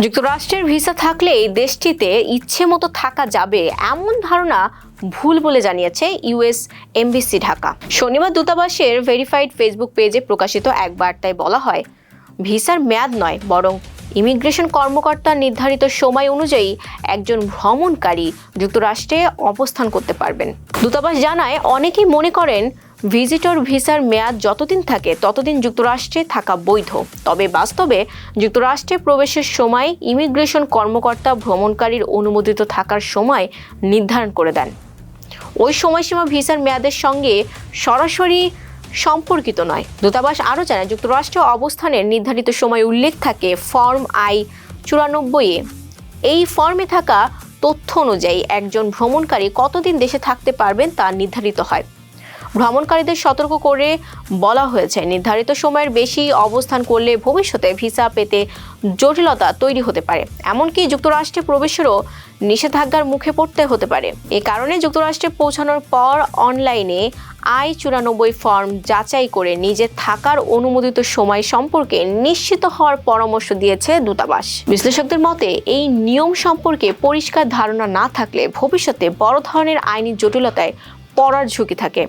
যুক্তরাষ্ট্রের ভিসা থাকলেই দেশটিতে ইচ্ছে মতো থাকা যাবে এমন ধারণা ভুল বলে জানিয়েছে ইউএস এমবেসি ঢাকা। শনিবার দূতাবাসের ভেরিফাইড ফেসবুক পেজে প্রকাশিত এক বার্তায় বলা হয়, ভিসার মেয়াদ নয় বরং ইমিগ্রেশন কর্মকর্তার নির্ধারিত সময় অনুযায়ী একজন ভ্রমণকারী যুক্তরাষ্ট্রে অবস্থান করতে পারবেন। দূতাবাস জানায়, অনেকেই মনে করেন ভিজিটর ভিসার মেয়াদ যতদিন থাকে ততদিন যুক্তরাষ্ট্রে থাকা বৈধ। তবে বাস্তবে যুক্তরাষ্ট্রে প্রবেশের সময় ইমিগ্রেশন কর্মকর্তা ভ্রমণকারীর অনুমোদিত থাকার সময় নির্ধারণ করে দেন। ওই সময়সীমা ভিসার মেয়াদের সঙ্গে সরাসরি সম্পর্কিত নয়। দূতাবাস আরও জানায়, যুক্তরাষ্ট্রে অবস্থানের নির্ধারিত সময় উল্লেখ থাকে ফর্ম I-94-এ। এই ফর্মে থাকা তথ্য অনুযায়ী একজন ভ্রমণকারী কতদিন দেশে থাকতে পারবেন তা নির্ধারিত হয়। ভ্রমণকারীদের সতর্ক করে বলা হয়েছে, নির্ধারিত সময়ের বেশি অবস্থান করলে ভবিষ্যতে ভিসা পেতে জটিলতা তৈরি হতে পারে, এমনকি যুক্তরাষ্ট্রে প্রবেশেরও নিষেধাজ্ঞার মুখে পড়তে হতে পারে। এ কারণে যুক্তরাষ্ট্রে পৌঁছানোর পর অনলাইনে I-94 ফর্ম যাচাই করে নিজের থাকার অনুমোদিত সময় সম্পর্কে নিশ্চিত হওয়ার পরামর্শ দিয়েছে দূতাবাস। বিশ্লেষকদের মতে, এই নিয়ম সম্পর্কে পরিষ্কার ধারণা না থাকলে ভবিষ্যতে বড় ধরনের আইনি জটিলতায় পড়ার ঝুঁকি থাকে।